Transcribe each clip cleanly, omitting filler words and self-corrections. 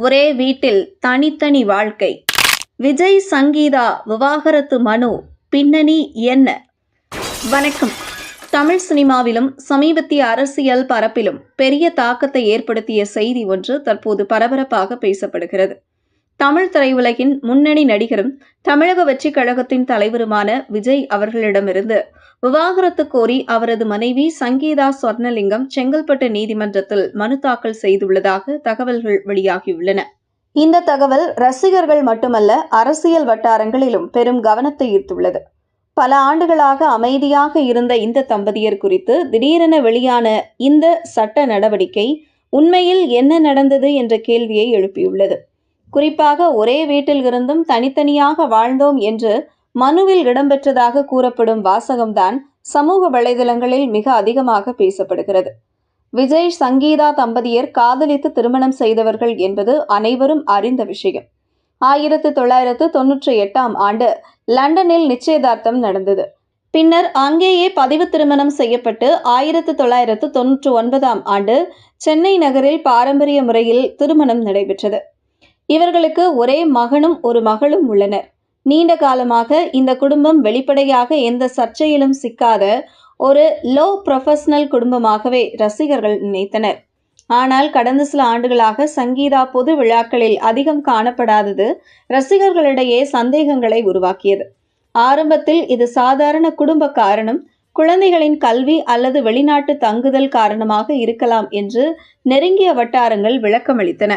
ஒரே வீட்டில் தனித்தனி வாழ்க்கை. விஜய் சங்கீதா விவாகரத்து மனு பின்னணி என்ன? வணக்கம். தமிழ் சினிமாவிலும் சமீபத்திய அரசியல் பரப்பிலும் பெரிய தாக்கத்தை ஏற்படுத்திய செய்தி ஒன்று தற்போது பரபரப்பாக பேசப்படுகிறது. தமிழ் திரையுலகின் முன்னணி நடிகரும் தமிழக வெற்றிக் கழகத்தின் தலைவருமான விஜய் அவர்களிடமிருந்து விவாகரத்து கோரி அவரது மனைவி சங்கீதா சொர்ணலிங்கம் செங்கல்பட்டு நீதிமன்றத்தில் மனு தாக்கல் செய்துள்ளதாக தகவல்கள் வெளியாகியுள்ளன. இந்த தகவல் ரசிகர்கள் மட்டுமல்ல, அரசியல் வட்டாரங்களிலும் பெரும் கவனத்தை ஈர்த்துள்ளது. பல ஆண்டுகளாக அமைதியாக இருந்த இந்த தம்பதியர் குறித்து திடீரென வெளியான இந்த சட்ட நடவடிக்கை உண்மையில் என்ன நடந்தது என்ற கேள்வியை எழுப்பியுள்ளது. குறிப்பாக ஒரே வீட்டில் இருந்தும் தனித்தனியாக வாழ்ந்தோம் என்று மனுவில் இடம்பெற்றதாக கூறப்படும் வாசகம்தான் சமூக வலைதளங்களில் மிக அதிகமாக பேசப்படுகிறது. விஜய் சங்கீதா தம்பதியர் காதலித்து திருமணம் செய்தவர்கள் என்பது அனைவரும் அறிந்த விஷயம். 1998ஆம் ஆண்டு லண்டனில் நிச்சயதார்த்தம் நடந்தது. பின்னர் அங்கேயே பதிவு திருமணம் செய்யப்பட்டு 1999ஆம் ஆண்டு சென்னை நகரில் பாரம்பரிய முறையில் திருமணம் நடைபெற்றது. இவர்களுக்கு ஒரே மகனும் ஒரு மகளும் உள்ளனர். நீண்ட காலமாக இந்த குடும்பம் வெளிப்படையாக எந்த சர்ச்சையிலும் சிக்காத ஒரு லோ ப்ரொஃபஷனல் குடும்பமாகவே ரசிகர்கள் நினைத்தனர். ஆனால் கடந்த சில ஆண்டுகளாக சங்கீதா பொது விழாக்களில் அதிகம் காணப்படாதது ரசிகர்களிடையே சந்தேகங்களை உருவாக்கியது. ஆரம்பத்தில் இது சாதாரண குடும்ப காரணம், குழந்தைகளின் கல்வி அல்லது வெளிநாட்டு தங்குதல் காரணமாக இருக்கலாம் என்று நெருங்கிய வட்டாரங்கள் விளக்கமளித்தன.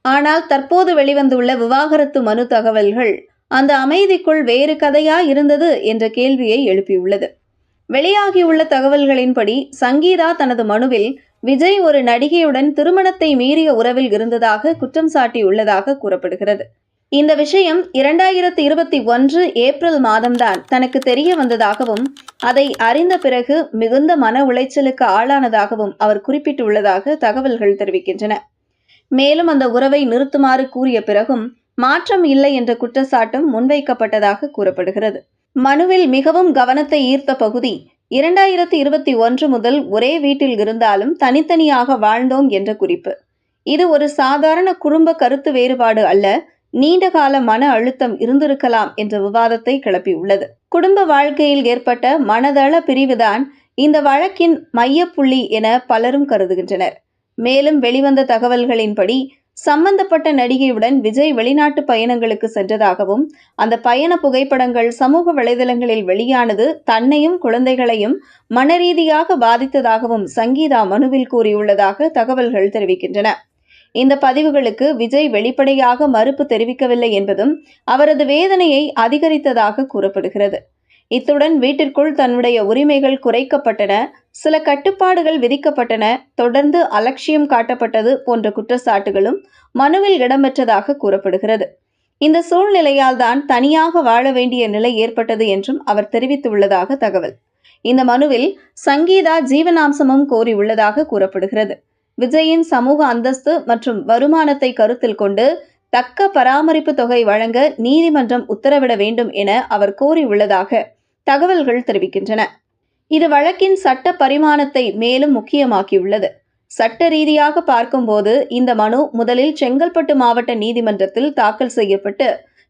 ஆனால் தற்போது வெளிவந்துள்ள விவாகரத்து மனு தகவல்கள் அந்த அமைதிக்குள் வேறு கதையா இருந்தது என்ற கேள்வியை எழுப்பியுள்ளது. வெளியாகியுள்ள தகவல்களின்படி சங்கீதா தனது மனுவில் விஜய் ஒரு நடிகையுடன் திருமணத்தை மீறிய உறவில் இருந்ததாக குற்றம் சாட்டியுள்ளதாக கூறப்படுகிறது. இந்த விஷயம் 2021 ஏப்ரல் மாதம்தான் தனக்கு தெரிய வந்ததாகவும் அதை அறிந்த பிறகு மிகுந்த மன உளைச்சலுக்கு ஆளானதாகவும் அவர் குறிப்பிட்டுள்ளதாக தகவல்கள் தெரிவிக்கின்றன. மேலும் அந்த உறவை நிறுத்துமாறு கூறிய பிறகும் மாற்றம் இல்லை என்ற குற்றச்சாட்டும் முன்வைக்கப்பட்டதாக கூறப்படுகிறது. மனுவில் மிகவும் கவனத்தை ஈர்த்த பகுதி 2021 முதல் ஒரே வீட்டில் இருந்தாலும் தனித்தனியாக வாழ்ந்தோம் என்ற குறிப்பு. இது ஒரு சாதாரண குடும்ப கருத்து வேறுபாடு அல்ல, நீண்டகால மன அழுத்தம் இருந்திருக்கலாம் என்ற விவாதத்தை கிளப்பியுள்ளது. குடும்ப வாழ்க்கையில் ஏற்பட்ட மனதள பிரிவுதான் இந்த வழக்கின் மையப்புள்ளி என பலரும் கருதுகின்றனர். மேலும் வெளிவந்த தகவல்களின்படி சம்பந்தப்பட்ட நடிகையுடன் விஜய் வெளிநாட்டு பயணங்களுக்கு சென்றதாகவும் அந்த பயண புகைப்படங்கள் சமூக வலைதளங்களில் வெளியானது தன்னையும் குழந்தைகளையும் மனரீதியாக பாதித்ததாகவும் சங்கீதா மனுவில் கூறியுள்ளதாக தகவல்கள் தெரிவிக்கின்றன. இந்த பதிவுகளுக்கு விஜய் வெளிப்படையாக மறுப்பு தெரிவிக்கவில்லை என்பதும் அவரது வேதனையை அதிகரித்ததாக கூறப்படுகிறது. இத்துடன் வீட்டிற்குள் தன்னுடைய உரிமைகள் குறைக்கப்பட்டன, சில கட்டுப்பாடுகள் விதிக்கப்பட்டன, தொடர்ந்து அலட்சியம் காட்டப்பட்டது போன்ற குற்றச்சாட்டுகளும் மனுவில் இடம்பெற்றதாக கூறப்படுகிறது. இந்த சூழ்நிலையால் தான் தனியாக வாழ வேண்டிய நிலை ஏற்பட்டது என்றும் அவர் தெரிவித்துள்ளதாக தகவல். இந்த மனுவில் சங்கீதா ஜீவனாம்சமும் கோரியுள்ளதாக கூறப்படுகிறது. விஜயின் சமூக அந்தஸ்து மற்றும் வருமானத்தை கருத்தில் கொண்டு தக்க பராமரிப்பு தொகை வழங்க நீதிமன்றம் உத்தரவிட வேண்டும் என அவர் கோரியுள்ளதாக தகவல்கள் தெரிவிக்கின்றன. இது வழக்கின் சட்ட பரிமாணத்தை மேலும் முக்கியமாக்கியுள்ளது. சட்ட ரீதியாக பார்க்கும்போது இந்த மனு முதலில் செங்கல்பட்டு மாவட்ட நீதிமன்றத்தில் தாக்கல் செய்யப்பட்டு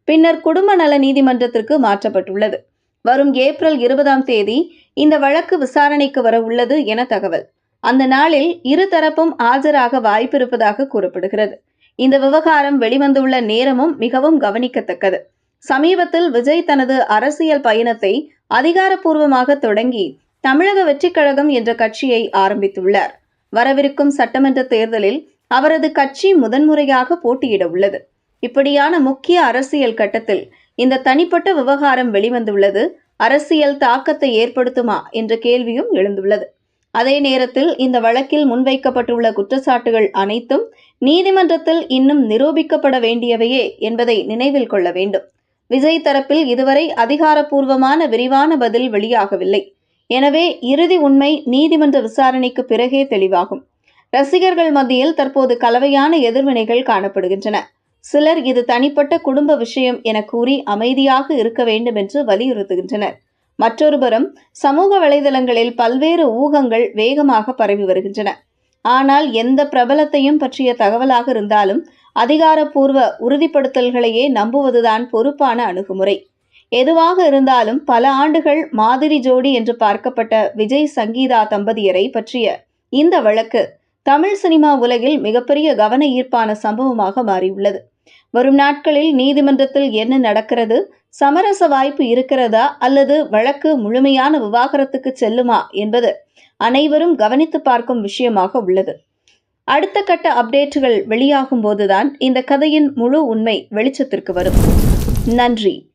பின்னர் குடும்ப நல நீதிமன்றத்திற்கு மாற்றப்பட்டுள்ளது. வரும் ஏப்ரல் 20ஆம் தேதி இந்த வழக்கு விசாரணைக்கு வர உள்ளது என தகவல். அந்த நாளில் இரு தரப்பும் ஆஜராக வாய்ப்பிருப்பதாக கூறப்படுகிறது. இந்த விவகாரம் வெளிவந்துள்ள நேரமும் மிகவும் கவனிக்கத்தக்கது. சமீபத்தில் விஜய் தனது அரசியல் பயணத்தை அதிகாரப்பூர்வமாக தொடங்கி தமிழக வெற்றிக் கழகம் என்ற கட்சியை ஆரம்பித்துள்ளார். வரவிருக்கும் சட்டமன்ற தேர்தலில் அவரது கட்சி முதன்முறையாக போட்டியிட உள்ளது. இப்படியான முக்கிய அரசியல் கட்டத்தில் இந்த தனிப்பட்ட விவகாரம் வெளிவந்துள்ளது அரசியல் தாக்கத்தை ஏற்படுத்துமா என்ற கேள்வியும் எழுந்துள்ளது. அதே நேரத்தில் இந்த வழக்கில் முன்வைக்கப்பட்டுள்ள குற்றச்சாட்டுகள் அனைத்தும் நீதிமன்றத்தில் இன்னும் நிரூபிக்கப்பட வேண்டியவையே என்பதை நினைவில் கொள்ள வேண்டும். விஜய் தரப்பில் இதுவரை அதிகாரப்பூர்வமான விரிவான பதில் வெளியாகவில்லை. எனவே இறுதி உண்மை நீதிமன்ற விசாரணைக்கு பிறகே தெளிவாகும். ரசிகர்கள் மத்தியில் தற்போது கலவையான எதிர்வினைகள் காணப்படுகின்றன. சிலர் இது தனிப்பட்ட குடும்ப விஷயம் என கூறி அமைதியாக இருக்க வேண்டும் என்று வலியுறுத்துகின்றனர். மற்றொருபுறம் சமூக வலைதளங்களில் பல்வேறு ஊகங்கள் வேகமாக பரவி வருகின்றன. ஆனால் எந்த பிரபலத்தையும் பற்றிய தகவலாக இருந்தாலும் அதிகாரப்பூர்வ உறுதிப்படுத்தல்களையே நம்புவதுதான் பொறுப்பான அணுகுமுறை. எதுவாக இருந்தாலும் பல ஆண்டுகள் மாதிரி ஜோடி என்று பார்க்கப்பட்ட விஜய் சங்கீதா தம்பதியரை பற்றிய இந்த வழக்கு தமிழ் சினிமா உலகில் மிகப்பெரிய கவன ஈர்ப்பான சம்பவமாக மாறியுள்ளது. வரும் நாட்களில் நீதிமன்றத்தில் என்ன நடக்கிறது, சமரச வாய்ப்பு இருக்கிறதா அல்லது வழக்கு முழுமையான விவாகரத்துக்கு செல்லுமா என்பது அனைவரும் கவனித்து பார்க்கும் விஷயமாக உள்ளது. அடுத்த கட்ட அப்டேட்டுகள் வெளியாகும் போதுதான் இந்த கதையின் முழு உண்மை வெளிச்சத்திற்கு வரும். நன்றி.